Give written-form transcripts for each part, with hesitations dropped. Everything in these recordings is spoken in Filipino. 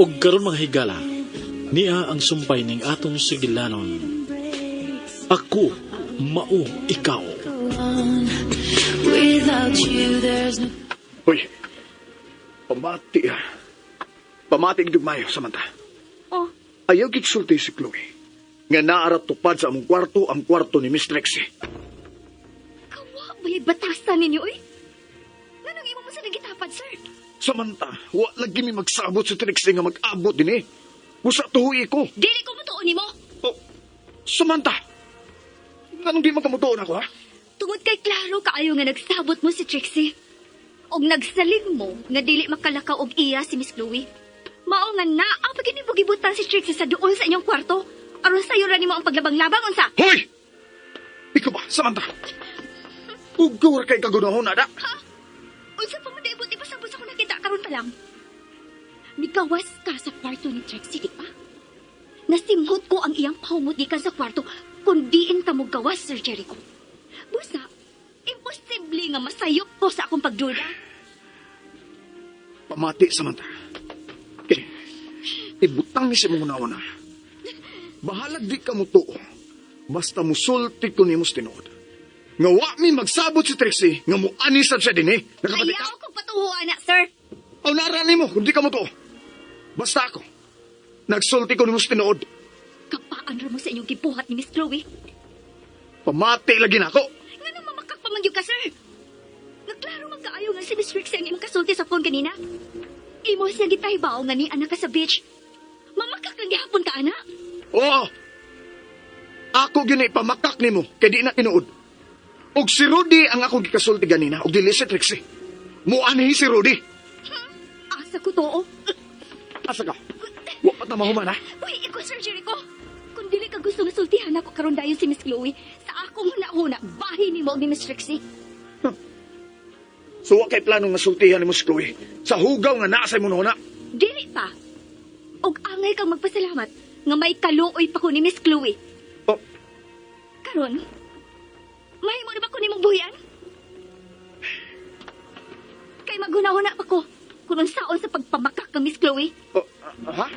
Og karon mga higala, niya ang sumpay ning atong sigilanon. Ako, mao ikaw. Without you, there's no... Hoy, pamati ah. Pamati gagmayo, Samantha. Oh, Ayaw gitsulti si Chloe. Nga naarat tupad sa among kwarto ang kwarto ni Miss Trixie. kawa ba'y batasan ninyo, eh? Nanong imo mo sa nagitapad, sir? Samantha, wa lagi mi magsabot si Trixie nga mag-abot din eh. Busa tuhoy ko. Dili ko mutuon nimo. Oh, Samantha, anong di makamutuon ako ha? Tungod kay klaro kaayo nga nagsabot mo si Trixie. Og nagsalig mo nga dili makalakaw og iya si Miss Chloe. Mao nga naa pagin mo gibutan si Trixie sa duol sa inyong kwarto. Aron sayo ra nimo ang paglabang-labang unsa? Hoy! Ikaw ba, Samantha? Ugor kay kagunahon na da. Ha? Unsa pa man daibot ipasabot sa ko nakita karon pa lang? Migawas ka sa kwarto ni Trixie, di ba? Nasimhot ko ang iyang pahumot di ka sa kwarto kung diin ka mo gawas, Sir Jericho. Busa, imposible nga masayop ko sa akong pagduda. Pamati, Samantha. Okay. Ibutang ni si mong una. Bahalag di ka mo to. Basta musulti ko ni mos tinood. Nga wa mi magsabot si Trixie, nga mo anisad siya din eh. Nakapati ka? Ayaw kong patuhuan na, sir. O narani mo, kung di ka mo to. Basta ako. Nagsulti ko ni mos tinood. Kapaan ra mo sa inyong gibuhat ni Miss Chloe. Pamati lagi na ako. Nga nang mamakak pa man yun ka, sir. Nagklaro magkaayo nga si Miss Trixie ang imong kasulti sa phone kanina. Imo siya gitahibaw nga ni anak ka sa beach. Mamakak lang gihapon ka, anak. Oo. Ako gini pamakak ni mo, kay di na tinuod. Og si Rudy ang ako gikasulti ganina, og dili si Trixie. Muanhi si Rudy. Asa ko to, oh. Asa ka? Wa pa ta mahuman ha? Uy, ikaw, Sir Jericho. Kung dili ka gusto nga sultihan ako karon dayon si Miss Chloe, sa akong huna-huna, bahin ni mo ni Miss Trixie. So wa kay planong masultihan ni mo si Chloe. Sa hugaw nga naa sa imo na. Dili pa. Og angay kang magpasalamat nga may kaluoy pa ko ni Miss Chloe. Oh, Karon, mahimo na ba ko nimong buhian? Kay maghuna-huna pa ko kung ang saon sa pagpamakak ng Miss Chloe. oh ha?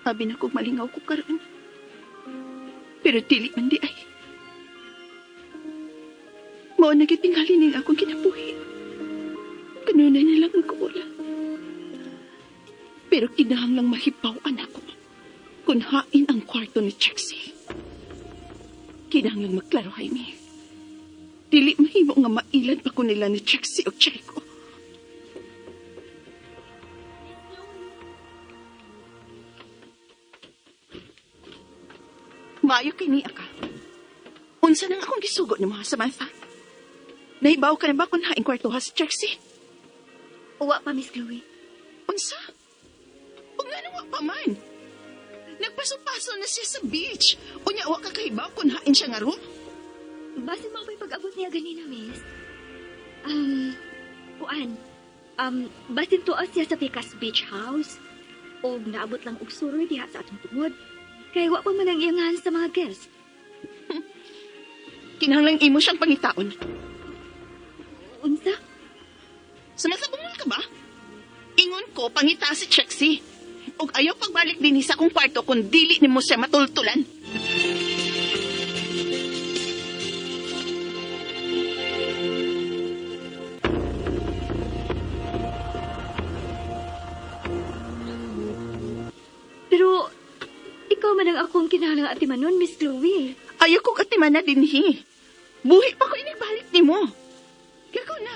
Sabi na kong malingaw ko karon. Pero dili man di ay. Mao nagitingali ning akong kinabuhi. Kanunay na lang magkaula. Pero kinahanglang mahibaw-an ako. Kung hain ang kwarto ni Trixie. Kinahanglang magklaro, Jaime. Dili mahimo nga mailan pa ko nila ni Trixie o Jericho. Maayo kini ka. Unsa nang akong gisugo ni mga Samantha? Nahibaw ka na ba kung haing kwarto ha si Trixie? Uwa pa, Miss Chloe. Unsa? O nga nawa pa man. Nagpaso-paso na siya sa beach. O niya, wa ka kahibaw kung hain siya nga ro? Basin mo ako'y pag-abot niya ganina, Miss. Kuan. Basin tuas siya sa Picas Beach House. O naabot lang og suroy diha sa atong tungod. Kaya wa pa man ang iyangahan sa mga guests. Kinahanglang imo siyang pangitaon. Unsa? Sumasabungol ka ba? Ingon ko, pangita si Trixie. Og ayaw pagbalik din sa akong kwarto kung dili ni mo siya matultulan. Pero, ikaw man ang akong kinahanglang atimanon, Miss Chloe. Ayaw kong atiman na din Buhi pa ko inigbalik ni mo. Gagaw na.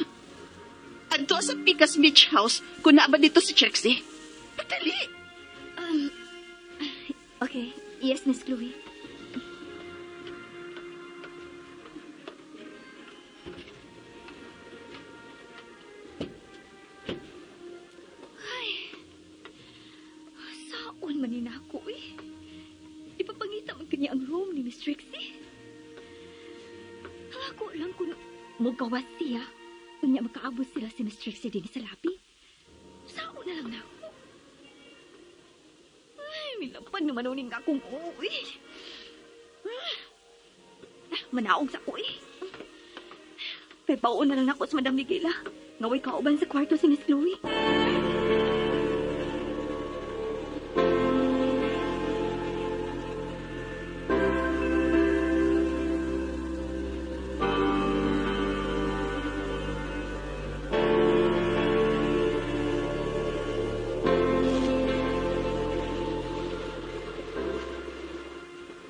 Adto sa Picas Beach House kung naa ba dito si Trixie. Patali. Okay. Yes, Miss Chloe. Ay. Saon man ni nako eh. Ipapangita man kanya ang room ni Miss Trixie. Ang ako lang kung magawas siya Unya makaabot sila si Miss Trixie din sa labi. Sao na lang na ako. Ay, milapad naman uning akong uwi. Manaog sa ko eh. Kay pauon na lang ako sa Madam Miguela. Ngaway kauban sa kwarto si Miss Chloe.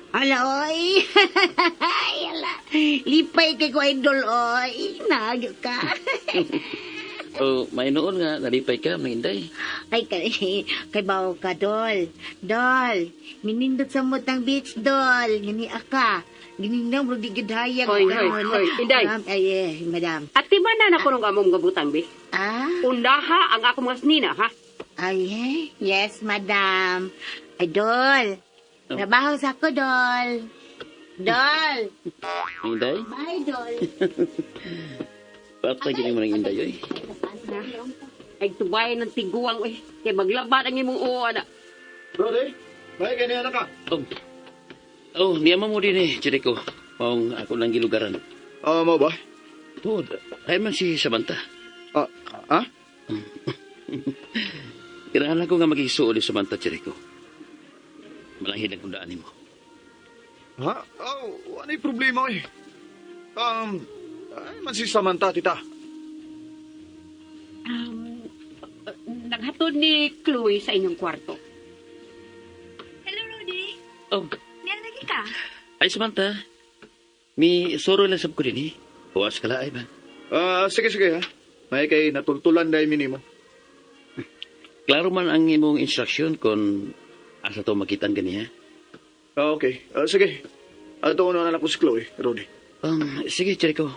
Ala, oy. Ala, lipay kay ko idol, oy. Nagyo ka. Oh, may noon nga, nalipay ka, mga inday. Ay, kay bawo ka, Dol. Dol, minindot sa mutang beach, Dol. Gini aka. Gininang bro di gidhayag. Hoy, Inday. Ay, madam. At di ba na nakunong among gabutang, be? Ah, Undaha ang akong mga snina, ha? ay, yes, madam. Ay, Dol. Trabaho sa ko, Dol. Dol. Inday? Bye, Dol. Patay gini mo ng inday, oy. Ay tubay ng tiguang, eh. Kaya maglaban ang imong uwa na. Brody, may ganyan na ka. Niyama mo din eh, Jericho. Maong ako lang gilugaran. Mo ba? Tuod, ay man si Samantha. Ha? Kailangan ko nga mag-isuo ni Samantha, Jericho. Malanghin ang kundaan mo. Ha? Ano yung problema eh? Ay man si Samantha, tita. Naghatod ni Chloe sa inyong kwarto. Hello, Rudy. Oh, Diyan lagi ka? ay Samantha. May soro lang sab ko din eh. Huwas ka laay ba? Sige ha. May kay natultulan dahil minimo. Klaro man ang imong instruction kung asa to makitaan ganiya. Okay. Sige. Ito na lang ko si Chloe, Rudy. Sige, Jericho.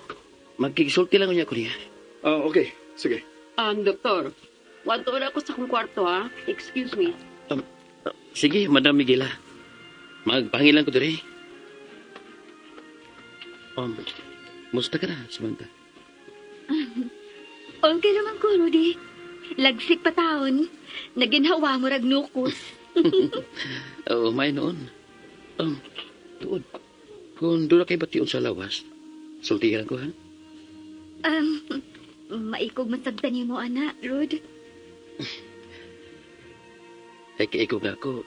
Magkikisulti lang niya ko niya. Okay. Sige. Doktor, wanto na ako sa akong kwarto, ha? Excuse me. Sige, Madam Miguela. Magpangilan ko diri. Musta ka na, Samantha? Okay naman ko, Rudy. Lagsik pa taon. Naginhawa mo ragnukos. Oo, may noon. Tuod. Kung doon na kayo batiyon sa lawas, sultihan ko, ha? Maikog masabtan niyo mo, ana, Rod. Ay, kaikog nga ako.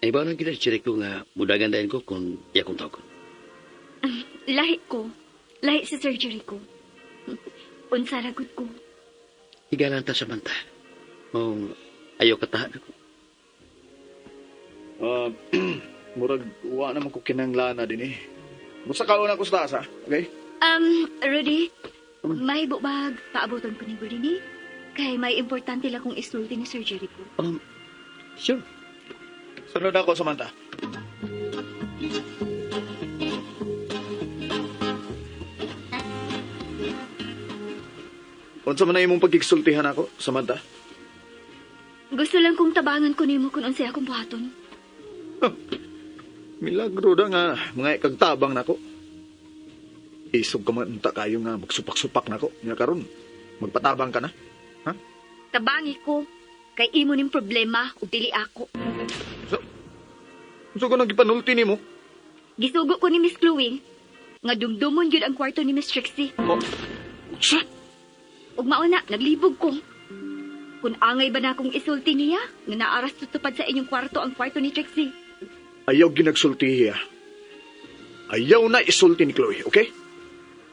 Ay, ba nang ginasirik ko nga mudagan dahil ko kung yakong tao ko. Lahi ko. Lahi sa surgery ko. Unsa ragot ko. Higalan ta, Samantha. Mong ayaw katahan ako. Murag, uwa naman ko kinanglana din eh. Basta kauna ko sa taas, ha? Okay? Rudy, may bubag, paabutan ko ni Gulini. Kaya may importante lang kong isulti ni surgery ko. Sure. Sunod ako, Samantha. Unsa man na imong pagkiksultihan ako, Samantha? Gusto lang kong tabangan ko nimo kung unsay akong buhaton. Milagro da nga, mga ikagtabang nako. Isog ka man unta kayo nga, magsupak-supak nako. Nga karon, magpatabang ka na. Ha? Tabangi ko, kay imo ning problema ug dili ako. So ko nang gipanulti nimo? Gisugo ko ni Miss Chloe nga dumdumon gyud ang kwarto ni Miss Trixie. Sa? Ug mauna, naglibog ko. Kung angay ba na akong isulti niya, nga naaras tutupad sa inyong kwarto ang kwarto ni Trixie. Ayaw ginagsulti hiya. Ayaw na isulti ni Chloe, okay?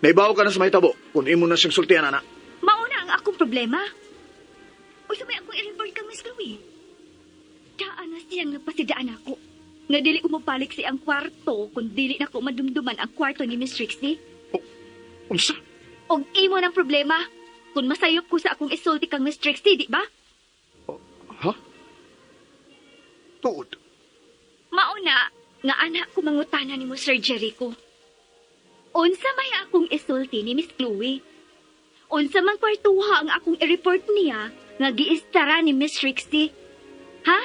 Naibaw ka na sa mahitabo kung imo na siyang sultihan, anak. Mauna ang akong problema. O sumay akong i-report kang Miss Chloe. Daan na siyang nagpasidaan ako. Nga dili ko mapalik si ang kwarto kung dili na ko madumduman ang kwarto ni Miss Trixie. Unsa? Og imo ng problema kung masayop ko sa akong isulti kang Miss Trixie, di ba? Ha? Tuod. Mauna, nga anak ko mangutana ni mo Sir Jericho. Unsa may akong isulti ni Miss Chloe? Unsa man kwartuha ang akong i-report niya nga giistara ni Miss Trixie? Ha?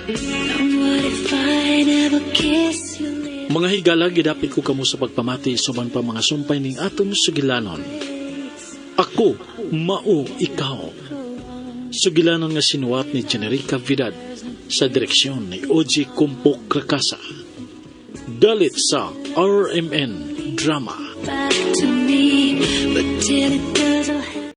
what if I never kiss your lips? Mga higala, gidapit ko kamo sa pagpamati suban pa mga sumpay ning aton sugilanon. Ako, mao, ikaw. Sugilanon nga sinuwat ni Generica Vidal sa direksyon ni O.G. Kumpok Rakasa. Dalit sa RMN Drama. Back to me, but till it